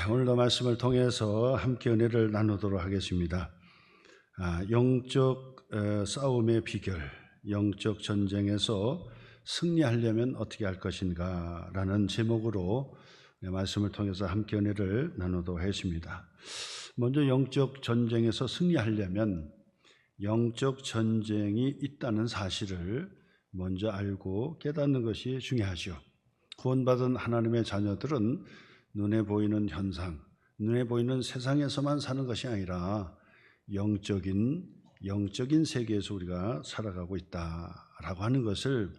오늘도 말씀을 통해서 함께 은혜를 나누도록 하겠습니다. 영적 싸움의 비결, 영적 전쟁에서 승리하려면 어떻게 할 것인가 라는 제목으로 말씀을 통해서 함께 은혜를 나누도록 하겠습니다. 먼저 영적 전쟁에서 승리하려면 영적 전쟁이 있다는 사실을 먼저 알고 깨닫는 것이 중요하죠. 구원받은 하나님의 자녀들은 눈에 보이는 현상, 눈에 보이는 세상에서만 사는 것이 아니라 영적인 세계에서 우리가 살아가고 있다라고 하는 것을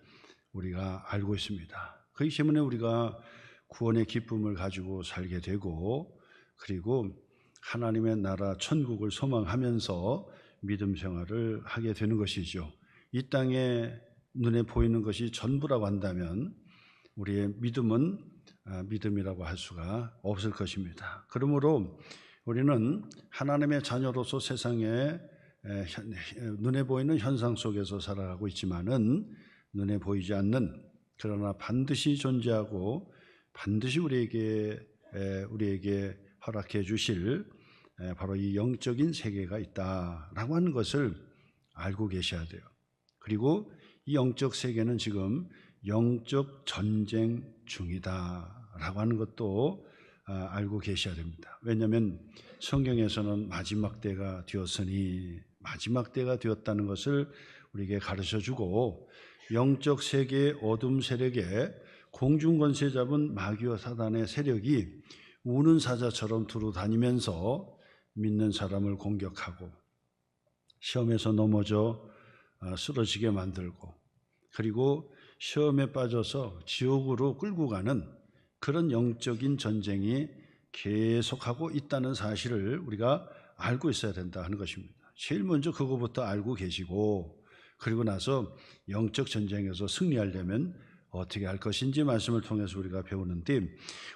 우리가 알고 있습니다. 그렇기 때문에 우리가 구원의 기쁨을 가지고 살게 되고, 그리고 하나님의 나라 천국을 소망하면서 믿음 생활을 하게 되는 것이죠. 이 땅에 눈에 보이는 것이 전부라고 한다면 우리의 믿음은 믿음이라고 할 수가 없을 것입니다. 그러므로 우리는 하나님의 자녀로서 세상에 눈에 보이는 현상 속에서 살아가고 있지만은 눈에 보이지 않는, 그러나 반드시 존재하고 반드시 우리에게 허락해 주실 바로 이 영적인 세계가 있다라고 하는 것을 알고 계셔야 돼요. 그리고 이 영적 세계는 지금 영적 전쟁 중이다라고 하는 것도 알고 계셔야 됩니다. 왜냐하면 성경에서는 마지막 때가 되었으니, 마지막 때가 되었다는 것을 우리에게 가르쳐주고, 영적 세계의 어둠 세력에 공중 권세 잡은 마귀와 사단의 세력이 우는 사자처럼 두루 다니면서 믿는 사람을 공격하고 시험에서 넘어져 쓰러지게 만들고, 그리고 시험에 빠져서 지옥으로 끌고 가는 그런 영적인 전쟁이 계속하고 있다는 사실을 우리가 알고 있어야 된다 하는 것입니다. 제일 먼저 그거부터 알고 계시고, 그리고 나서 영적 전쟁에서 승리하려면 어떻게 할 것인지 말씀을 통해서 우리가 배우는데,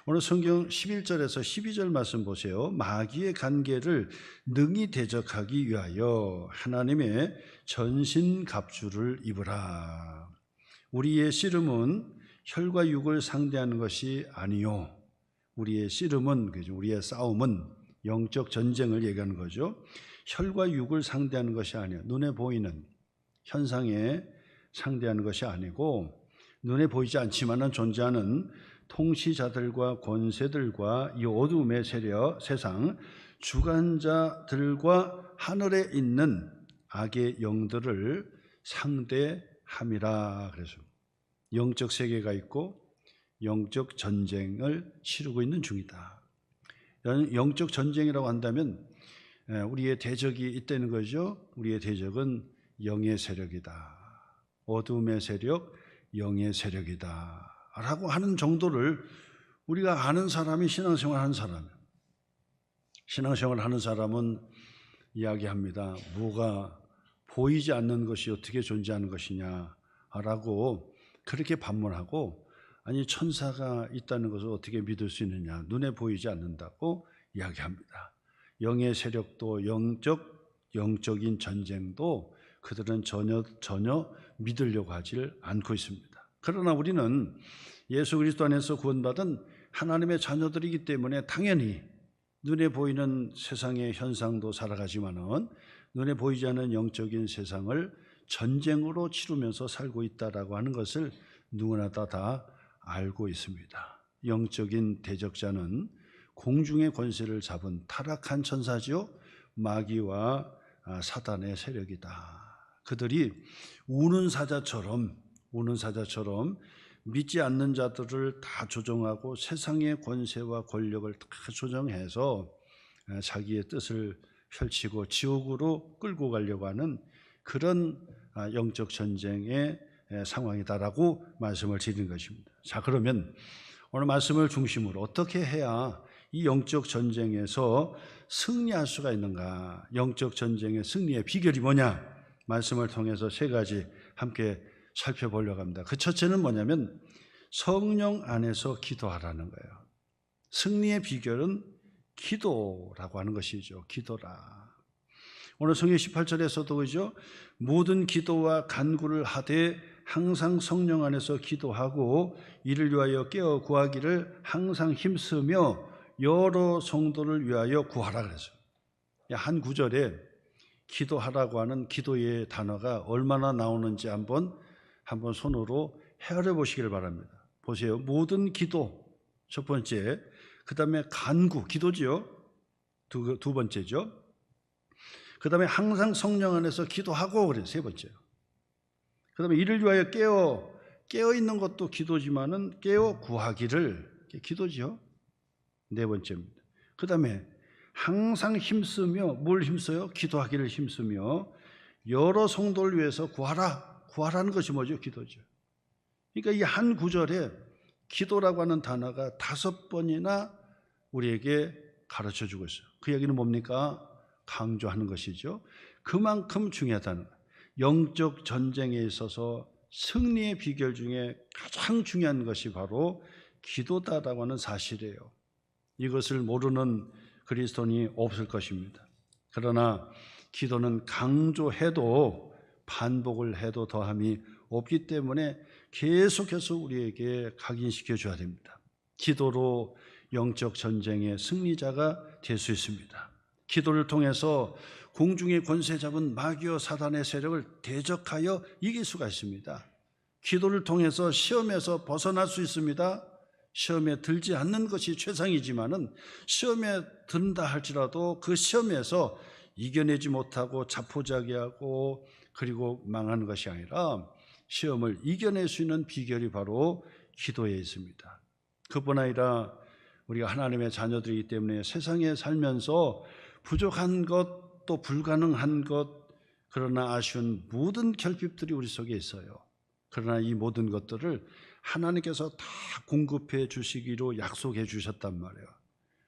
오늘 성경 11절에서 12절 말씀 보세요. 마귀의 간계를 능히 대적하기 위하여 하나님의 전신갑주를 입으라. 우리의 씨름은 혈과 육을 상대하는 것이 아니요. 우리의 씨름은, 우리의 싸움은 영적 전쟁을 얘기하는 거죠. 혈과 육을 상대하는 것이 아니에요. 눈에 보이는 현상에 상대하는 것이 아니고, 눈에 보이지 않지만은 존재하는 통치자들과 권세들과 이 어둠의 세력, 세상 주관자들과 하늘에 있는 악의 영들을 상대함이라. 그래서 영적 세계가 있고 영적 전쟁을 치르고 있는 중이다. 영적 전쟁이라고 한다면 우리의 대적이 있다는 거죠. 우리의 대적은 영의 세력이다. 어둠의 세력, 영의 세력이다 라고 하는 정도를 우리가 아는 사람이 신앙생활 하는 사람이에요. 신앙생활 하는 사람은 이야기합니다. 뭐가 보이지 않는 것이 어떻게 존재하는 것이냐라고 그렇게 반문하고, 아니 천사가 있다는 것을 어떻게 믿을 수 있느냐, 눈에 보이지 않는다고 이야기합니다. 영의 세력도 영적인 전쟁도 그들은 전혀 믿으려고 하질 않고 있습니다. 그러나 우리는 예수 그리스도 안에서 구원받은 하나님의 자녀들이기 때문에 당연히 눈에 보이는 세상의 현상도 살아가지만은 눈에 보이지 않는 영적인 세상을 전쟁으로 치르면서 살고 있다라고 하는 것을 누구나 다 알고 있습니다. 영적인 대적자는 공중의 권세를 잡은 타락한 천사지요, 마귀와 사단의 세력이다. 그들이 우는 사자처럼 믿지 않는 자들을 다 조종하고 세상의 권세와 권력을 다 조정해서 자기의 뜻을 펼치고 지옥으로 끌고 가려고 하는 그런 영적 전쟁의 상황이다라고 말씀을 드리는 것입니다. 자, 그러면 오늘 말씀을 중심으로 어떻게 해야 이 영적 전쟁에서 승리할 수가 있는가, 영적 전쟁의 승리의 비결이 뭐냐, 말씀을 통해서 세 가지 함께 살펴보려고 합니다. 그 첫째는 뭐냐면 성령 안에서 기도하라는 거예요. 승리의 비결은 기도라고 하는 것이죠. 기도라. 오늘 성경 18절에서도 그죠? 모든 기도와 간구를 하되 항상 성령 안에서 기도하고 이를 위하여 깨어 구하기를 항상 힘쓰며 여러 성도를 위하여 구하라 그랬어요. 한 구절에 기도하라고 하는 기도의 단어가 얼마나 나오는지 한번 손으로 헤아려 보시기를 바랍니다. 보세요. 모든 기도 첫 번째, 그 다음에 간구 기도지요. 두 번째죠. 그 다음에 항상 성령 안에서 기도하고 그래요. 세 번째요. 그 다음에 이를 위하여 깨어 있는 것도 기도지만은 깨어 구하기를 기도지요. 네 번째입니다. 그 다음에 항상 힘쓰며 뭘 힘써요? 기도하기를 힘쓰며 여러 성도를 위해서 구하라는 것이 뭐죠? 기도죠. 그러니까 이 한 구절에 기도라고 하는 단어가 5번이나 우리에게 가르쳐 주고 있어요. 그 얘기는 뭡니까? 강조하는 것이죠. 그만큼 중요하다는 거예요. 영적 전쟁에 있어서 승리의 비결 중에 가장 중요한 것이 바로 기도다라고 하는 사실이에요. 이것을 모르는 그리스도인이 없을 것입니다. 그러나 기도는 강조해도 반복을 해도 더함이 없기 때문에 계속해서 우리에게 각인시켜 줘야 됩니다. 기도로 영적 전쟁의 승리자가 될 수 있습니다. 기도를 통해서 공중의 권세 잡은 마귀와 사단의 세력을 대적하여 이길 수가 있습니다. 기도를 통해서 시험에서 벗어날 수 있습니다. 시험에 들지 않는 것이 최상이지만은 시험에 든다 할지라도 그 시험에서 이겨내지 못하고 자포자기하고 그리고 망하는 것이 아니라 시험을 이겨낼 수 있는 비결이 바로 기도에 있습니다. 그뿐 아니라 우리가 하나님의 자녀들이기 때문에 세상에 살면서 부족한 것 또 불가능한 것 그러나 아쉬운 모든 결핍들이 우리 속에 있어요. 그러나 이 모든 것들을 하나님께서 다 공급해 주시기로 약속해 주셨단 말이에요.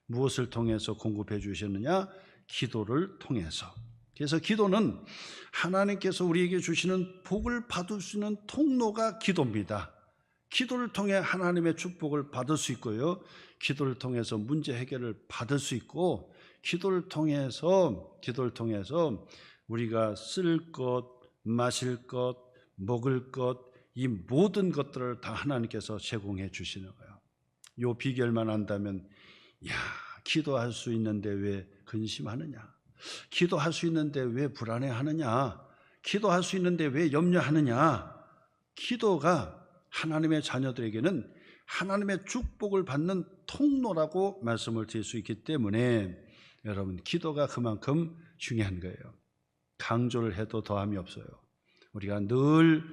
무엇을 통해서 공급해 주셨느냐? 기도를 통해서. 그래서 기도는 하나님께서 우리에게 주시는 복을 받을 수 있는 통로가 기도입니다. 기도를 통해 하나님의 축복을 받을 수 있고요. 기도를 통해서 문제 해결을 받을 수 있고 기도를 통해서 우리가 쓸 것, 마실 것, 먹을 것, 이 모든 것들을 다 하나님께서 제공해 주시는 거예요. 이 비결만 안다면 기도할 수 있는데 왜 근심하느냐? 기도할 수 있는데 왜 불안해하느냐? 기도할 수 있는데 왜 염려하느냐? 기도가 하나님의 자녀들에게는 하나님의 축복을 받는 통로라고 말씀을 드릴 수 있기 때문에 여러분 기도가 그만큼 중요한 거예요. 강조를 해도 더함이 없어요. 우리가 늘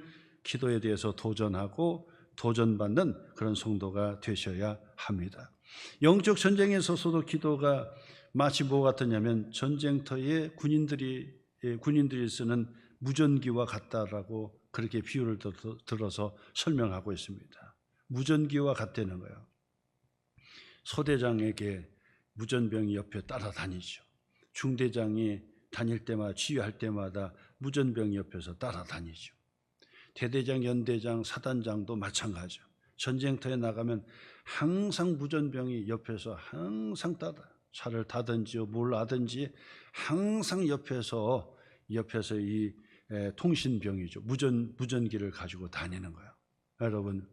기도에 대해서 도전하고 도전받는 그런 성도가 되셔야 합니다. 영적 전쟁에 있어서도 기도가 마치 뭐 같으냐면 전쟁터에 군인들이 쓰는 무전기와 같다라고 그렇게 비유를 들어서 설명하고 있습니다. 무전기와 같다는 거예요. 소대장에게 무전병이 옆에 따라다니죠. 중대장이 다닐 때마다 지휘할 때마다 무전병이 옆에서 따라다니죠. 대대장, 연대장, 사단장도 마찬가지죠. 전쟁터에 나가면 항상 무전병이 옆에서 항상 차를 타든지 뭘 하든지 항상 옆에서 이 통신병이죠. 무전기를 가지고 다니는 거예요. 여러분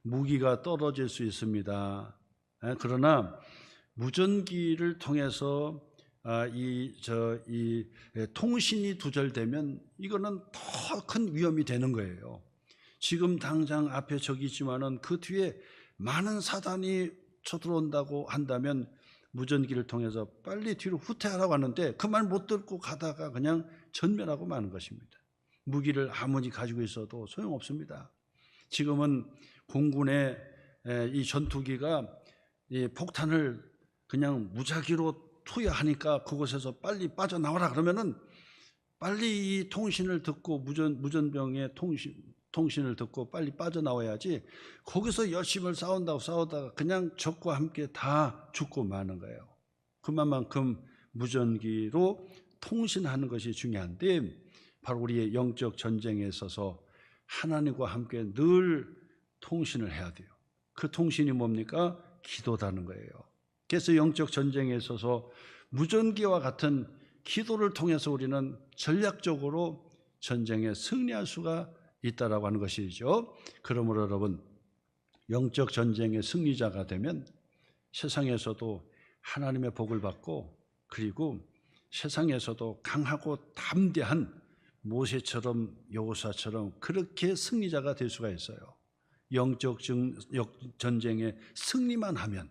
무기가 떨어질 수 있습니다. 그러나 무전기를 통해서 이 통신이 두절되면 이거는 더 큰 위험이 되는 거예요. 지금 당장 앞에 적이 있지만은 그 뒤에 많은 사단이 쳐들어온다고 한다면 무전기를 통해서 빨리 뒤로 후퇴하라고 하는데 그 말 못 듣고 가다가 그냥 전멸하고 마는 것입니다. 무기를 아무리 가지고 있어도 소용없습니다. 지금은 공군의 이 전투기가 이 폭탄을 그냥 무작위로 투여하니까 그곳에서 빨리 빠져나와라 그러면은 빨리 이 통신을 듣고 무전병의 통신을 듣고 빨리 빠져나와야지 거기서 열심히 싸우다가 그냥 적과 함께 다 죽고 마는 거예요. 그만큼 무전기로 통신하는 것이 중요한데 바로 우리의 영적 전쟁에 있어서 하나님과 함께 늘 통신을 해야 돼요. 그 통신이 뭡니까? 기도다는 거예요. 그래서 영적 전쟁에 있어서 무전기와 같은 기도를 통해서 우리는 전략적으로 전쟁에 승리할 수가 있다라고 하는 것이죠. 그러므로 여러분 영적 전쟁의 승리자가 되면 세상에서도 하나님의 복을 받고 그리고 세상에서도 강하고 담대한 모세처럼 여호수아처럼 그렇게 승리자가 될 수가 있어요. 영적 전쟁에 승리만 하면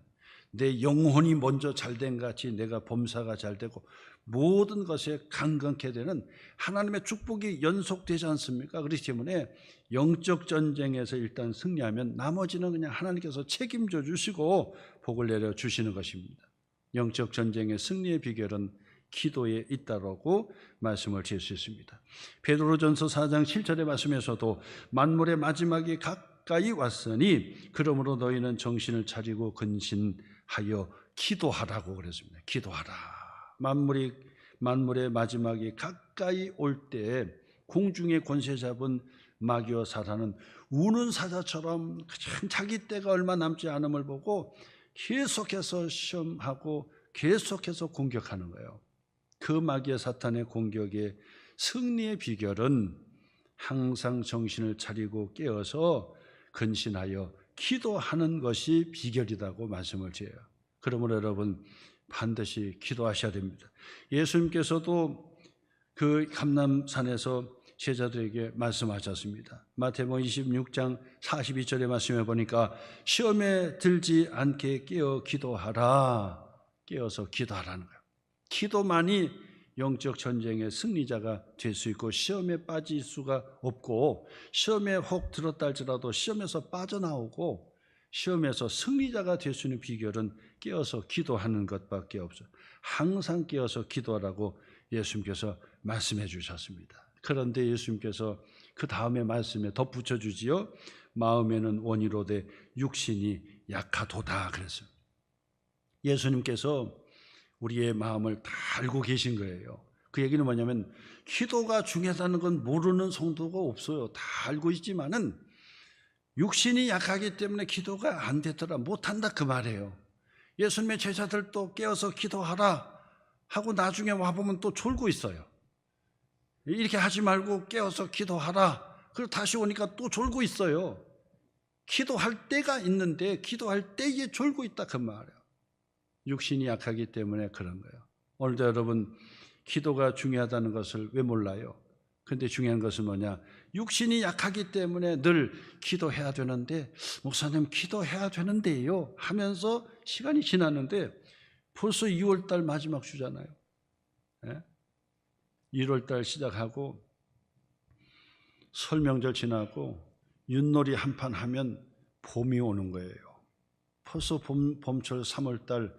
내 영혼이 먼저 잘된 같이 내가 범사가 잘 되고 모든 것에 강건케 되는 하나님의 축복이 연속되지 않습니까? 그렇기 때문에 영적 전쟁에서 일단 승리하면 나머지는 그냥 하나님께서 책임져 주시고 복을 내려 주시는 것입니다. 영적 전쟁의 승리의 비결은 기도에 있다라고 말씀을 드릴 수 있습니다. 베드로전서 4장 7절의 말씀에서도 만물의 마지막이 가까이 왔으니 그러므로 너희는 정신을 차리고 근신하여 기도하라고 그랬습니다. 기도하라. 만물의 마지막이 가까이 올 때 공중의 권세 잡은 마귀와 사탄은 우는 사자처럼 그냥 자기 때가 얼마 남지 않음을 보고 계속해서 시험하고 계속해서 공격하는 거예요. 그 마귀와 사탄의 공격의 승리의 비결은 항상 정신을 차리고 깨어서 근신하여 기도하는 것이 비결이라고 말씀을 드려요. 그러므로 여러분 반드시 기도하셔야 됩니다. 예수님께서도 그 감람산에서 제자들에게 말씀하셨습니다. 마태복음 26장 42절의 말씀에 보니까 시험에 들지 않게 깨어 기도하라. 깨어서 기도하라는 거예요. 기도만이 영적 전쟁의 승리자가 될 수 있고 시험에 빠질 수가 없고 시험에 혹 들었다 할지라도 시험에서 빠져나오고 시험에서 승리자가 될 수 있는 비결은 깨어서 기도하는 것밖에 없어요. 항상 깨어서 기도하라고 예수님께서 말씀해 주셨습니다. 그런데 예수님께서 그 다음에 말씀에 덧붙여 주지요. 마음에는 원이로되 육신이 약하도다 그랬어요. 예수님께서 우리의 마음을 다 알고 계신 거예요. 그 얘기는 뭐냐면 기도가 중요하다는 건 모르는 성도가 없어요. 다 알고 있지만은 육신이 약하기 때문에 기도가 안 되더라, 못한다 그 말이에요. 예수님의 제자들도 깨어서 기도하라 하고 나중에 와보면 또 졸고 있어요. 이렇게 하지 말고 깨어서 기도하라. 그리고 다시 오니까 또 졸고 있어요. 기도할 때가 있는데 기도할 때에 졸고 있다 그 말이에요. 육신이 약하기 때문에 그런 거예요. 오늘도 여러분 기도가 중요하다는 것을 왜 몰라요? 근데 중요한 것은 뭐냐? 육신이 약하기 때문에 늘 기도해야 되는데 목사님 기도해야 되는데요 하면서 시간이 지났는데 벌써 2월달 마지막 주잖아요. 1월달 시작하고 설 명절 지나고 윷놀이 한판 하면 봄이 오는 거예요. 벌써 봄철 3월달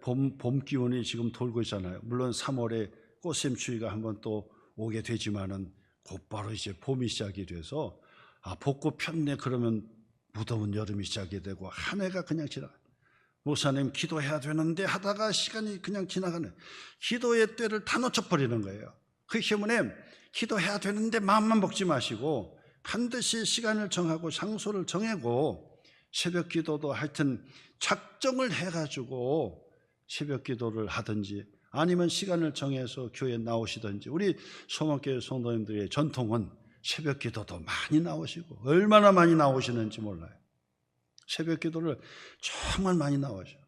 봄 기운이 지금 돌고 있잖아요. 물론 3월에 꽃샘추위가 한번 또 오게 되지만은 곧바로 이제 봄이 시작이 돼서 벚꽃 폈네 그러면 무더운 여름이 시작이 되고 한 해가 그냥 지나가요. 목사님 기도해야 되는데 하다가 시간이 그냥 지나가네. 기도의 때를 다 놓쳐버리는 거예요. 그렇기 때문에 기도해야 되는데 마음만 먹지 마시고 반드시 시간을 정하고 장소를 정하고 새벽 기도도 하여튼 작정을 해가지고 새벽 기도를 하든지 아니면 시간을 정해서 교회에 나오시든지 우리 소망교회 성도님들의 전통은 새벽 기도도 많이 나오시고 얼마나 많이 나오시는지 몰라요. 새벽 기도를 정말 많이 나오셔요.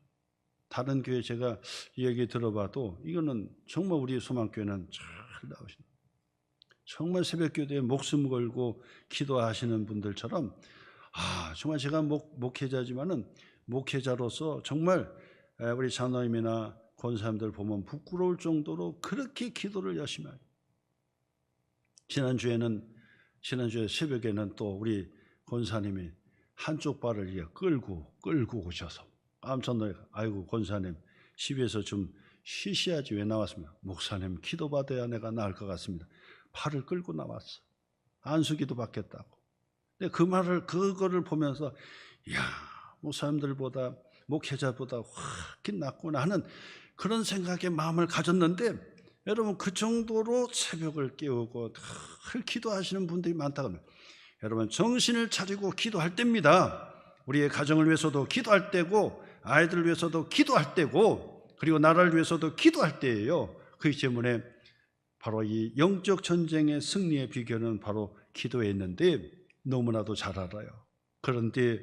다른 교회 제가 이 얘기 들어봐도 이거는 정말 우리 소망교회는 잘 나오시는 정말 새벽 기도에 목숨 걸고 기도하시는 분들처럼 정말 제가 목회자지만은 목회자로서 정말 우리 장로님이나 권사님들 보면 부끄러울 정도로 그렇게 기도를 열심히 해요. 지난주에 새벽에는 또 우리 권사님이 한쪽 발을 끌고 오셔서 깜짝 놀라서 아이고 권사님 집에서 좀 쉬셔야지 왜 나왔습니까? 목사님 기도받아야 내가 나을 것 같습니다. 팔을 끌고 나왔어. 안수기도 받겠다고. 근데 그거를 보면서 이야 목사님들보다 목회자보다 훨씬 낫구나 하는 그런 생각에 마음을 가졌는데 여러분 그 정도로 새벽을 깨우고 늘 기도하시는 분들이 많다고 합니다. 여러분 정신을 차리고 기도할 때입니다. 우리의 가정을 위해서도 기도할 때고 아이들을 위해서도 기도할 때고 그리고 나라를 위해서도 기도할 때예요. 그렇기 때문에 바로 이 영적 전쟁의 승리의 비결은 바로 기도에 있는데 너무나도 잘 알아요. 그런데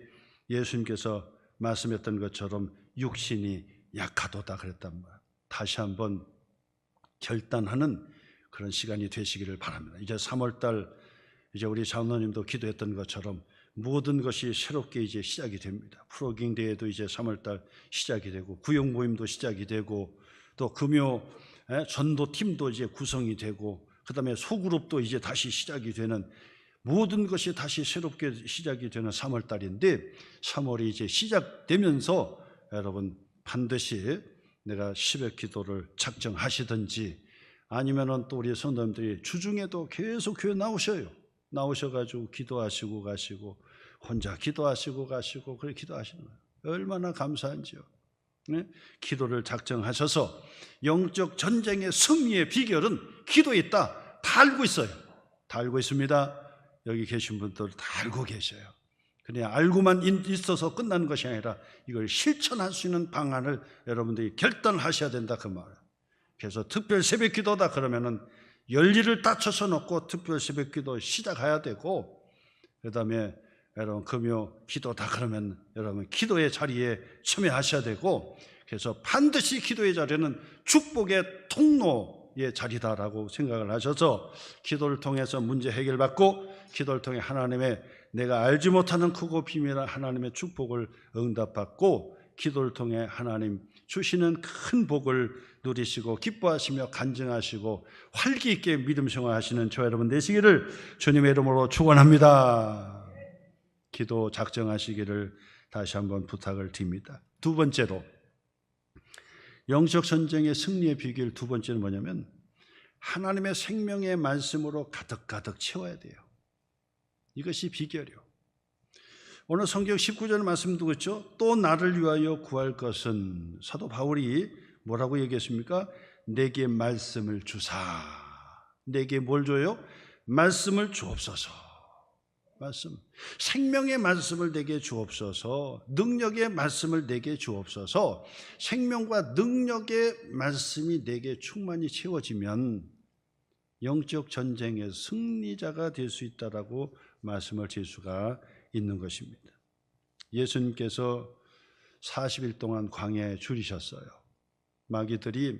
예수님께서 말씀했던 것처럼 육신이 약하도다 그랬단 말이에요. 다시 한번 결단하는 그런 시간이 되시기를 바랍니다. 이제 3월달 이제 우리 장로님도 기도했던 것처럼 모든 것이 새롭게 이제 시작이 됩니다. 프로깅 대회도 이제 3월달 시작이 되고 구역 모임도 시작이 되고 또 금요 전도팀도 이제 구성이 되고 그다음에 소그룹도 이제 다시 시작이 되는 모든 것이 다시 새롭게 시작이 되는 3월달인데 3월이 이제 시작되면서 여러분 반드시 내가 새벽 기도를 작정하시든지 아니면은 또 우리 성도님들이 주중에도 계속 교회 나오셔가지고 기도하시고 가시고 혼자 기도하시고 가시고 그렇게 기도하시는 거예요. 얼마나 감사한지요. 네? 기도를 작정하셔서 영적 전쟁의 승리의 비결은 기도에 있다. 다 알고 있어요. 다 알고 있습니다. 여기 계신 분들 다 알고 계셔요. 그냥 알고만 있어서 끝나는 것이 아니라 이걸 실천할 수 있는 방안을 여러분들이 결단하셔야 된다 그 말이에요. 그래서 특별 새벽 기도다 그러면은 열일을 다 쳐서놓고 특별 새벽 기도 시작해야 되고 그다음에 여러분 금요 기도다 그러면 여러분 기도의 자리에 참여하셔야 되고 그래서 반드시 기도의 자리는 축복의 통로의 자리다라고 생각을 하셔서 기도를 통해서 문제 해결받고 기도를 통해 하나님의 내가 알지 못하는 크고 비밀한 하나님의 축복을 응답받고 기도를 통해 하나님 주시는 큰 복을 누리시고 기뻐하시며 간증하시고 활기 있게 믿음 생활하시는 저 여러분 되시기를 주님의 이름으로 축원합니다. 기도 작정하시기를 다시 한번 부탁을 드립니다. 두 번째로 영적 전쟁의 승리의 비결 두 번째는 뭐냐면 하나님의 생명의 말씀으로 가득가득 채워야 돼요. 이것이 비결이요. 오늘 성경 19절 말씀 듣겠죠? 또 나를 위하여 구할 것은 사도 바울이 뭐라고 얘기했습니까? 내게 말씀을 주사. 내게 뭘 줘요? 말씀을 주옵소서. 말씀. 생명의 말씀을 내게 주옵소서. 능력의 말씀을 내게 주옵소서. 생명과 능력의 말씀이 내게 충만히 채워지면 영적 전쟁의 승리자가 될 수 있다라고 말씀을 드릴 수가 있는 것입니다. 예수님께서 40일 동안 광야에 줄이셨어요. 마귀들이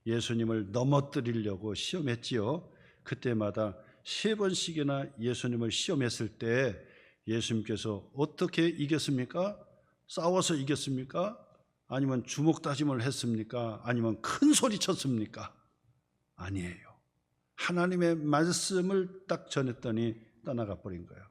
예수님을 넘어뜨리려고 시험했지요. 그때마다 3번씩이나 예수님을 시험했을 때 예수님께서 어떻게 이겼습니까? 싸워서 이겼습니까? 아니면 주먹 다짐을 했습니까? 아니면 큰 소리 쳤습니까? 아니에요. 하나님의 말씀을 딱 전했더니 떠나가 버린 거예요.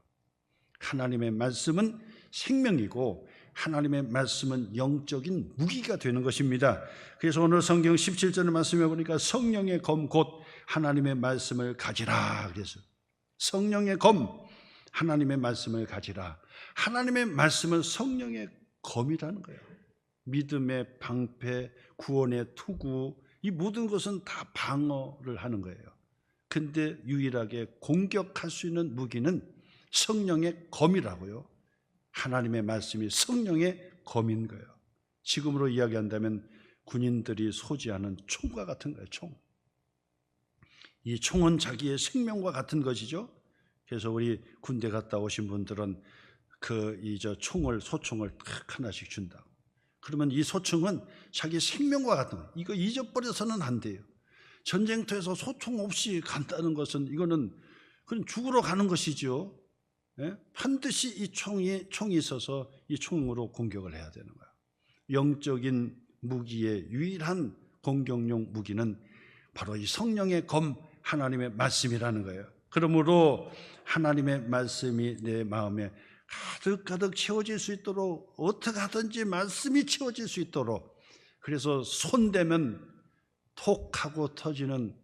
하나님의 말씀은 생명이고 하나님의 말씀은 영적인 무기가 되는 것입니다. 그래서 오늘 성경 17절의 말씀에 보니까 성령의 검 곧 하나님의 말씀을 가지라. 그래서 성령의 검 하나님의 말씀을 가지라. 하나님의 말씀은 성령의 검이라는 거예요. 믿음의 방패, 구원의 투구, 이 모든 것은 다 방어를 하는 거예요. 근데 유일하게 공격할 수 있는 무기는 성령의 검이라고요. 하나님의 말씀이 성령의 검인 거예요. 지금으로 이야기한다면 군인들이 소지하는 총과 같은 거예요. 총. 이 총은 자기의 생명과 같은 것이죠. 그래서 우리 군대 갔다 오신 분들은 총을 소총을 탁 하나씩 준다. 그러면 이 소총은 자기 생명과 같은 거예요. 이거 잊어버려서는 안 돼요. 전쟁터에서 소총 없이 간다는 것은 이거는 그건 죽으러 가는 것이죠. 예? 반드시 이 총이 있어서 이 총으로 공격을 해야 되는 거예요. 영적인 무기의 유일한 공격용 무기는 바로 이 성령의 검 하나님의 말씀이라는 거예요. 그러므로 하나님의 말씀이 내 마음에 가득가득 채워질 수 있도록 어떻게 하든지 말씀이 채워질 수 있도록 그래서 손대면 톡 하고 터지는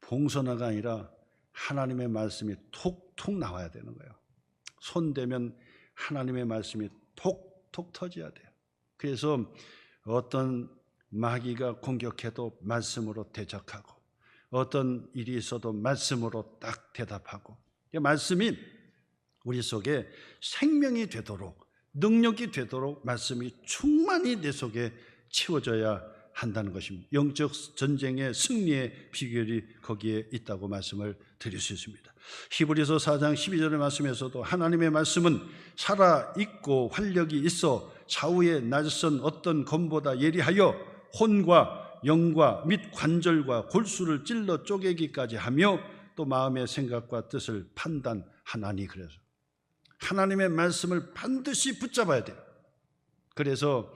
봉선화가 아니라 하나님의 말씀이 톡톡 나와야 되는 거예요. 손대면 하나님의 말씀이 톡톡 터져야 돼요. 그래서 어떤 마귀가 공격해도 말씀으로 대적하고 어떤 일이 있어도 말씀으로 딱 대답하고 말씀이 우리 속에 생명이 되도록 능력이 되도록 말씀이 충만히 내 속에 채워져야 한다는 것입니다. 영적 전쟁의 승리의 비결이 거기에 있다고 말씀을 드릴 수 있습니다. 히브리서 4장 12절의 말씀에서도 하나님의 말씀은 살아있고 활력이 있어 좌우에 낯선 어떤 검보다 예리하여 혼과 영과 및 관절과 골수를 찔러 쪼개기까지 하며 또 마음의 생각과 뜻을 판단하나니. 그래서 하나님의 말씀을 반드시 붙잡아야 돼요. 그래서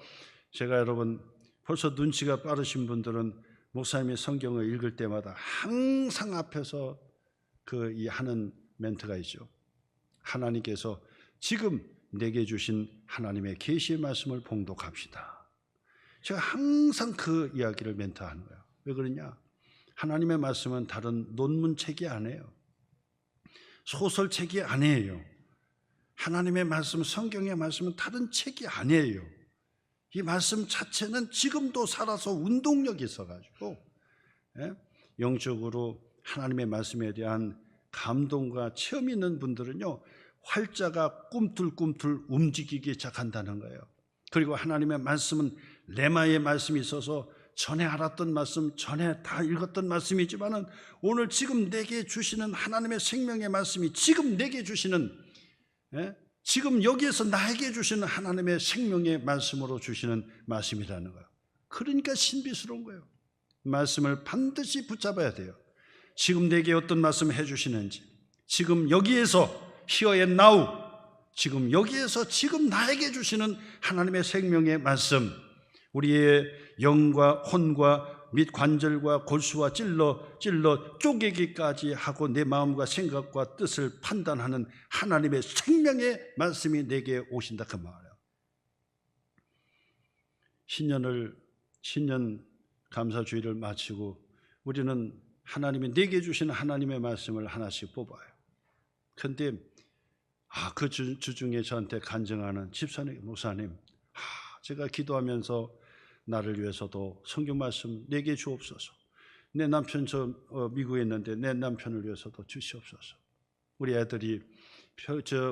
제가 여러분, 벌써 눈치가 빠르신 분들은 목사님이 성경을 읽을 때마다 항상 앞에서 이 하는 멘트가 있죠. 하나님께서 지금 내게 주신 하나님의 계시의 말씀을 봉독합시다. 제가 항상 그 이야기를 멘트하는 거예요. 왜 그러냐? 하나님의 말씀은 다른 논문책이 아니에요. 소설책이 아니에요. 하나님의 말씀, 성경의 말씀은 다른 책이 아니에요. 이 말씀 자체는 지금도 살아서 운동력이 있어가지고 영적으로 하나님의 말씀에 대한 감동과 체험이 있는 분들은요, 활자가 꿈틀꿈틀 움직이기 시작한다는 거예요. 그리고 하나님의 말씀은 레마의 말씀이 있어서 전에 알았던 말씀, 전에 다 읽었던 말씀이지만은 오늘 지금 내게 주시는 하나님의 생명의 말씀이 지금 내게 주시는, 지금 여기에서 나에게 주시는 하나님의 생명의 말씀으로 주시는 말씀이라는 거예요. 그러니까 신비스러운 거예요. 말씀을 반드시 붙잡아야 돼요. 지금 내게 어떤 말씀 해주시는지, 지금 여기에서 Here and now, 지금 여기에서 지금 나에게 주시는 하나님의 생명의 말씀, 우리의 영과 혼과 및 관절과 골수와 찔러 쪼개기까지 하고 내 마음과 생각과 뜻을 판단하는 하나님의 생명의 말씀이 내게 오신다, 그 말이에요. 신년 감사주의를 마치고 우리는 하나님이 내게 주시는 하나님의 말씀을 하나씩 뽑아요. 그런데 그 주중에 저한테 간증하는 집사님, 목사님, 제가 기도하면서 나를 위해서도 성경 말씀 내게 주옵소서. 내 남편 미국에 있는데 내 남편을 위해서도 주시옵소서. 우리 애들이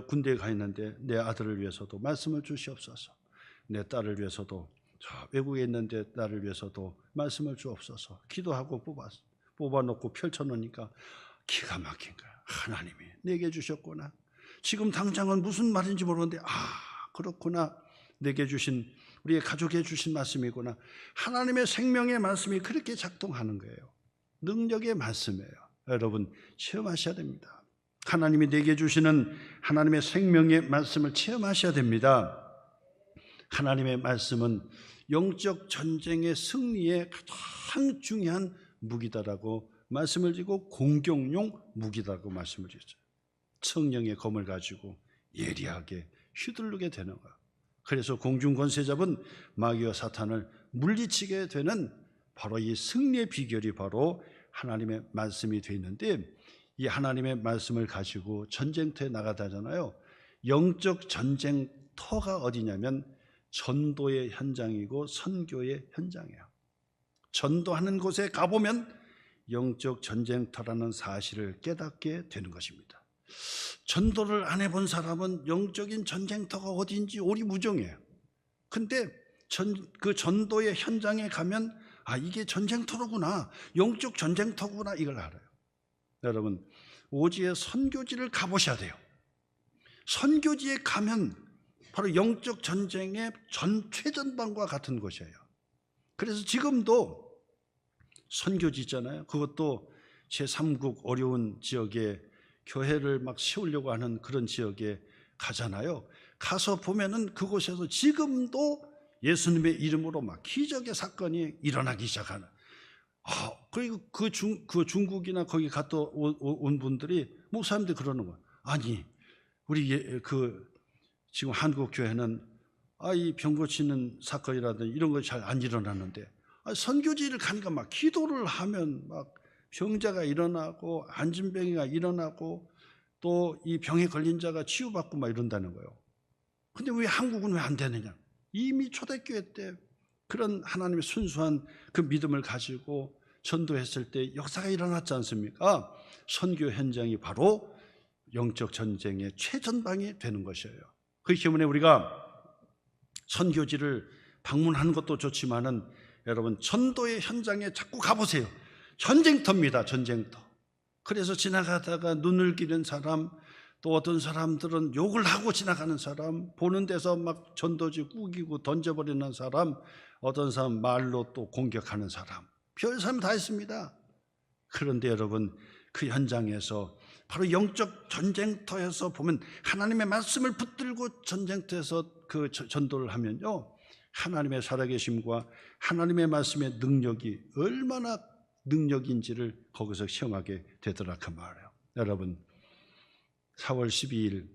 군대에 가 있는데 내 아들을 위해서도 말씀을 주시옵소서. 내 딸을 위해서도 외국에 있는데 나를 위해서도 말씀을 주옵소서. 기도하고 뽑아놓고 펼쳐놓으니까 기가 막힌 거야. 하나님이 내게 주셨구나. 지금 당장은 무슨 말인지 모르는데 그렇구나. 내게 주신, 우리의 가족에 주신 말씀이구나. 하나님의 생명의 말씀이 그렇게 작동하는 거예요. 능력의 말씀이에요. 여러분 체험하셔야 됩니다. 하나님이 내게 주시는 하나님의 생명의 말씀을 체험하셔야 됩니다. 하나님의 말씀은 영적 전쟁의 승리에 가장 중요한 무기다라고 말씀을 드리고 공격용 무기다라고 말씀을 드렸어요. 성령의 검을 가지고 예리하게 휘두르게 되는 거예요. 그래서 공중권세 잡은 마귀와 사탄을 물리치게 되는 바로 이 승리의 비결이 바로 하나님의 말씀이 되어 있는데, 이 하나님의 말씀을 가지고 전쟁터에 나가다잖아요. 영적 전쟁터가 어디냐면 전도의 현장이고 선교의 현장이에요. 전도하는 곳에 가보면 영적 전쟁터라는 사실을 깨닫게 되는 것입니다. 전도를 안 해본 사람은 영적인 전쟁터가 어디인지 오리무정해요. 근데 그 전도의 현장에 가면 이게 전쟁터로구나, 영적 전쟁터구나, 이걸 알아요. 여러분, 오지의 선교지를 가보셔야 돼요. 선교지에 가면 바로 영적 전쟁의 최전방과 같은 곳이에요. 그래서 지금도 선교지 있잖아요. 그것도 제3국 어려운 지역에 교회를 막 세우려고 하는 그런 지역에 가잖아요. 가서 보면은 그곳에서 지금도 예수님의 이름으로 막 기적의 사건이 일어나기 시작하는. 그리고 그 중국이나 거기 갔다 온 분들이, 목사님들 그러는 거예요. 아니, 우리 지금 한국 교회는 이 병 고치는 사건이라든지 이런 거 잘 안 일어나는데, 선교지를 가니까 막 기도를 하면 막 병자가 일어나고 안진병이가 일어나고 또 이 병에 걸린 자가 치유받고 막 이런다는 거예요. 근데 왜 한국은 왜 안 되느냐? 이미 초대교회 때 그런 하나님의 순수한 그 믿음을 가지고 전도했을 때 역사가 일어났지 않습니까? 선교 현장이 바로 영적 전쟁의 최전방이 되는 것이에요. 그렇기 때문에 우리가 선교지를 방문하는 것도 좋지만은 여러분 전도의 현장에 자꾸 가보세요. 전쟁터입니다. 전쟁터. 그래서 지나가다가 눈을 기른 사람, 또 어떤 사람들은 욕을 하고 지나가는 사람, 보는 데서 막 전도지 꾸기고 던져버리는 사람, 어떤 사람 말로 또 공격하는 사람, 별 사람 다 있습니다. 그런데 여러분 그 현장에서 바로 영적 전쟁터에서 보면 하나님의 말씀을 붙들고 전쟁터에서 그 전도를 하면요, 하나님의 살아계심과 하나님의 말씀의 능력이 얼마나 능력인지를 거기서 시험하게 되더라 그 말이에요. 여러분 4월 12일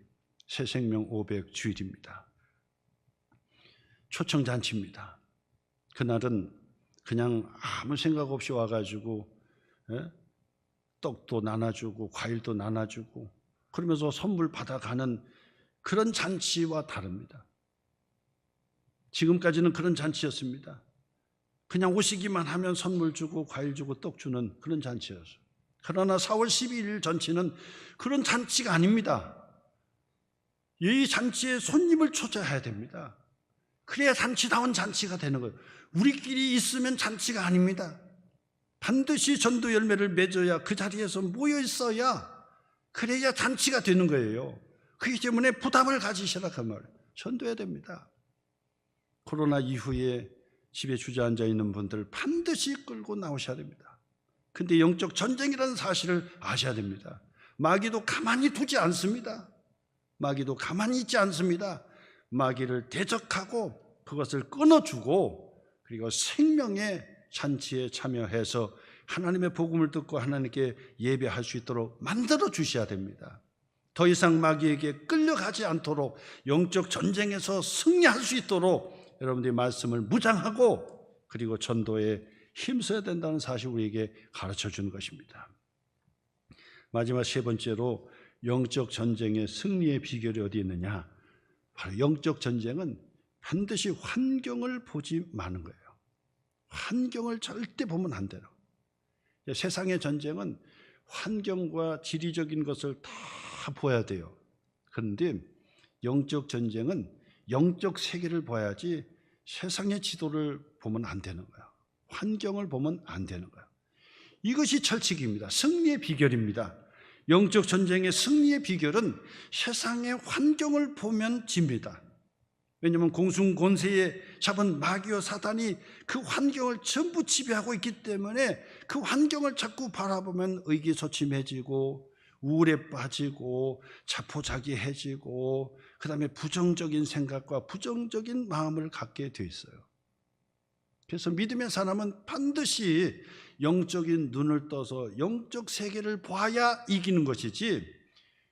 새생명 500 주일입니다. 초청잔치입니다. 그날은 그냥 아무 생각 없이 와가지고 떡도 나눠주고 과일도 나눠주고 그러면서 선물 받아가는 그런 잔치와 다릅니다. 지금까지는 그런 잔치였습니다. 그냥 오시기만 하면 선물 주고 과일 주고 떡 주는 그런 잔치였어요. 그러나 4월 12일 잔치는 그런 잔치가 아닙니다. 이 잔치에 손님을 초대해야 됩니다. 그래야 잔치다운 잔치가 되는 거예요. 우리끼리 있으면 잔치가 아닙니다. 반드시 전도 열매를 맺어야 그 자리에서 모여 있어야 그래야 잔치가 되는 거예요. 그렇기 때문에 부담을 가지시라 그 말. 전도해야 됩니다. 코로나 이후에 집에 주저앉아 있는 분들 반드시 끌고 나오셔야 됩니다. 근데 영적 전쟁이라는 사실을 아셔야 됩니다. 마귀도 가만히 두지 않습니다. 마귀도 가만히 있지 않습니다. 마귀를 대적하고 그것을 끊어주고 그리고 생명의 잔치에 참여해서 하나님의 복음을 듣고 하나님께 예배할 수 있도록 만들어 주셔야 됩니다. 더 이상 마귀에게 끌려가지 않도록 영적 전쟁에서 승리할 수 있도록 여러분들이 말씀을 무장하고 그리고 전도에 힘써야 된다는 사실 우리에게 가르쳐 주는 것입니다. 마지막 세 번째로 영적 전쟁의 승리의 비결이 어디 있느냐? 바로 영적 전쟁은 반드시 환경을 보지 마는 거예요. 환경을 절대 보면 안 돼요. 세상의 전쟁은 환경과 지리적인 것을 다 보아야 돼요. 그런데 영적 전쟁은 영적 세계를 봐야지 세상의 지도를 보면 안 되는 거예요. 환경을 보면 안 되는 거예요. 이것이 철칙입니다. 승리의 비결입니다. 영적 전쟁의 승리의 비결은 세상의 환경을 보면 집니다. 왜냐하면 공중권세에 잡은 마귀와 사단이 그 환경을 전부 지배하고 있기 때문에 그 환경을 자꾸 바라보면 의기소침해지고 우울에 빠지고 자포자기해지고 그 다음에 부정적인 생각과 부정적인 마음을 갖게 돼 있어요. 그래서 믿음의 사람은 반드시 영적인 눈을 떠서 영적 세계를 봐야 이기는 것이지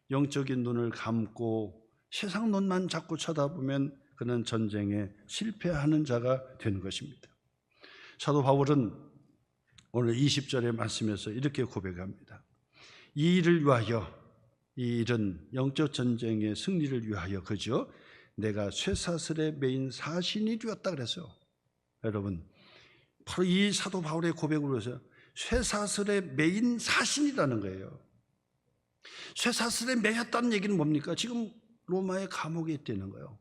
영적인 눈을 감고 세상 눈만 자꾸 쳐다보면 그는 전쟁에 실패하는 자가 되는 것입니다. 사도 바울은 오늘 20절의 말씀에서 이렇게 고백합니다. 이 일을 위하여, 이 일은 영적 전쟁의 승리를 위하여, 그죠? 내가 쇠사슬에 매인 사신이 되었다 그랬어요. 여러분, 바로 이 사도 바울의 고백으로 해서 쇠사슬에 매인 사신이라는 거예요. 쇠사슬에 매였다는 얘기는 뭡니까? 지금 로마의 감옥에 있다는 거예요.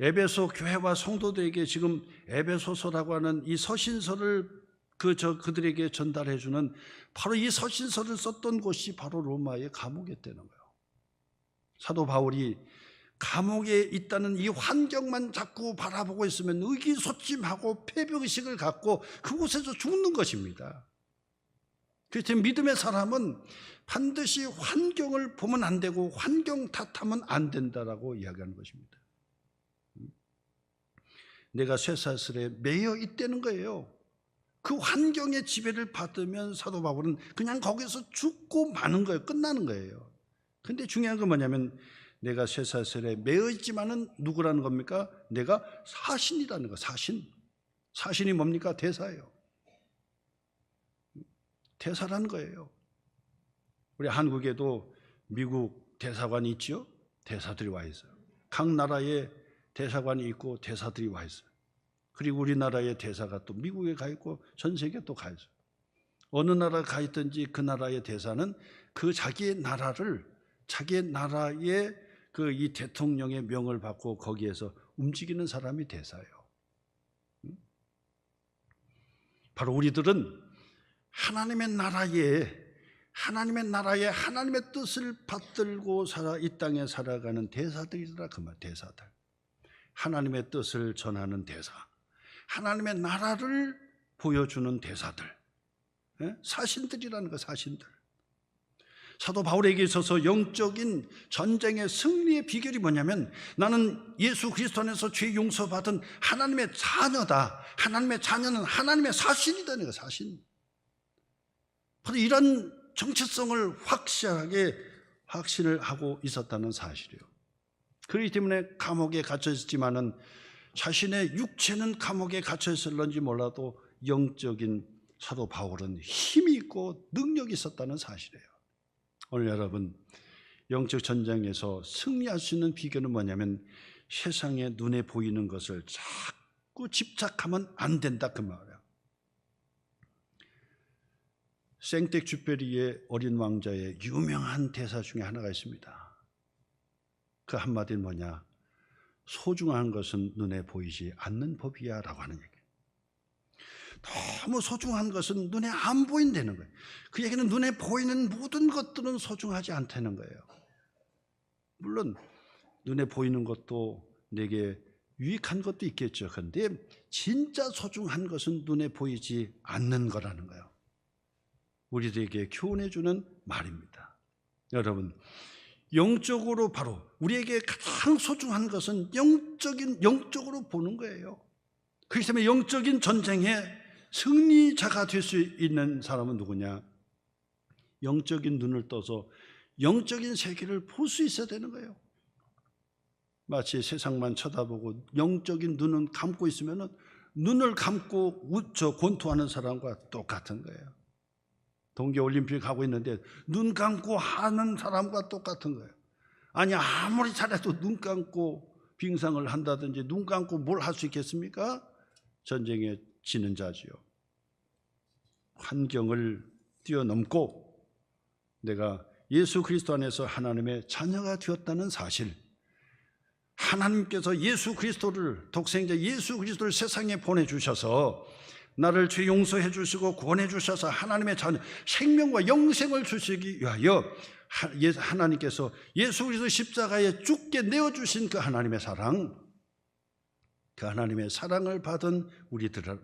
에베소 교회와 성도들에게 지금 에베소서라고 하는 이 서신서를 그들에게 전달해 주는 바로 이 서신서를 썼던 곳이 바로 로마의 감옥에 있다는 거예요. 사도 바울이 감옥에 있다는 이 환경만 자꾸 바라보고 있으면 의기소침하고 패배의식을 갖고 그곳에서 죽는 것입니다. 그래서 믿음의 사람은 반드시 환경을 보면 안 되고 환경 탓하면 안 된다라고 이야기하는 것입니다. 내가 쇠사슬에 매여 있다는 거예요. 그 환경의 지배를 받으면 사도 바울은 그냥 거기서 죽고 마는 거예요. 끝나는 거예요. 근데 중요한 건 뭐냐면 내가 쇠사슬에 매여 있지만은 누구라는 겁니까? 내가 사신이라는 거. 사신이 뭡니까? 대사예요. 대사라는 거예요. 우리 한국에도 미국 대사관이 있죠. 대사들이 와 있어요. 각 나라에 대사관이 있고 대사들이 와 있어요. 그리고 우리나라의 대사가 또 미국에 가 있고 전 세계에 또 가 있어요. 어느 나라 가 있든지 그 나라의 대사는 그 자기의 나라의 그 이 대통령의 명을 받고 거기에서 움직이는 사람이 대사예요. 바로 우리들은 하나님의 나라에 하나님의 뜻을 받들고 이 땅에 살아가는 대사들이더라 그 말. 대사들. 하나님의 뜻을 전하는 대사, 하나님의 나라를 보여주는 대사들, 사신들이라는 거. 사신들. 사도 바울에게 있어서 영적인 전쟁의 승리의 비결이 뭐냐면, 나는 예수 그리스도 안에서 죄 용서받은 하나님의 자녀다. 하나님의 자녀는 하나님의 사신이다. 내가 사신. 바로 이런 정체성을 확실하게 확신을 하고 있었다는 사실이에요. 그렇기 때문에 감옥에 갇혀 있었지만은 자신의 육체는 감옥에 갇혀 있을런지 몰라도 영적인 사도 바울은 힘이 있고 능력이 있었다는 사실이에요. 오늘 여러분, 영적 전쟁에서 승리할 수 있는 비결은 뭐냐면, 세상에 눈에 보이는 것을 자꾸 집착하면 안 된다 그 말이에요. 생텍쥐페리의 어린 왕자의 유명한 대사 중에 하나가 있습니다. 그 한마디는 뭐냐? 소중한 것은 눈에 보이지 않는 법이야 라고 하는 얘기예요. 너무 소중한 것은 눈에 안 보인다는 거예요. 그 얘기는 눈에 보이는 모든 것들은 소중하지 않다는 거예요. 물론 눈에 보이는 것도 내게 유익한 것도 있겠죠. 그런데 진짜 소중한 것은 눈에 보이지 않는 거라는 거예요. 우리들에게 교훈해 주는 말입니다. 여러분, 영적으로 바로 우리에게 가장 소중한 것은 영적으로 보는 거예요. 그렇기 때문에 영적인 전쟁에 승리자가 될 수 있는 사람은 누구냐? 영적인 눈을 떠서 영적인 세계를 볼 수 있어야 되는 거예요. 마치 세상만 쳐다보고 영적인 눈은 감고 있으면 눈을 감고 권투하는 사람과 똑같은 거예요. 동계올림픽 하고 있는데 눈 감고 하는 사람과 똑같은 거예요. 아니, 아무리 잘해도 눈 감고 빙상을 한다든지 눈 감고 뭘 할 수 있겠습니까? 전쟁에 지는 자지요. 환경을 뛰어넘고 내가 예수 그리스도 안에서 하나님의 자녀가 되었다는 사실, 하나님께서 예수 그리스도를, 독생자 예수 그리스도를 세상에 보내주셔서 나를 죄 용서해 주시고 구원해 주셔서 하나님의 자녀, 생명과 영생을 주시기 위하여 하나님께서 예수 그리스도 십자가에 죽게 내어주신 그 하나님의 사랑, 그 하나님의 사랑을 받은 우리들을,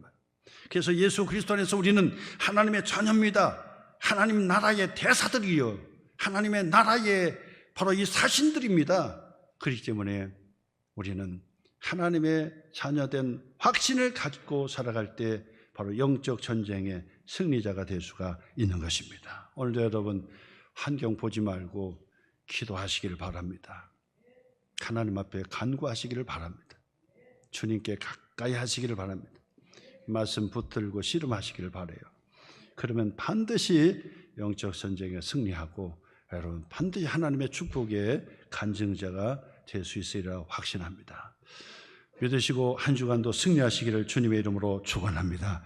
그래서 예수 그리스도 안에서 우리는 하나님의 자녀입니다. 하나님 나라의 대사들이요, 하나님의 나라의 바로 이 사신들입니다. 그렇기 때문에 우리는 하나님의 자녀된 확신을 가지고 살아갈 때 바로 영적 전쟁의 승리자가 될 수가 있는 것입니다. 오늘도 여러분, 환경 보지 말고 기도하시기를 바랍니다. 하나님 앞에 간구하시기를 바랍니다. 주님께 가까이 하시기를 바랍니다. 말씀 붙들고 씨름하시기를 바라요. 그러면 반드시 영적 전쟁에 승리하고 여러분 반드시 하나님의 축복의 간증자가 될 수 있으리라 확신합니다. 믿으시고 한 주간도 승리하시기를 주님의 이름으로 축원합니다.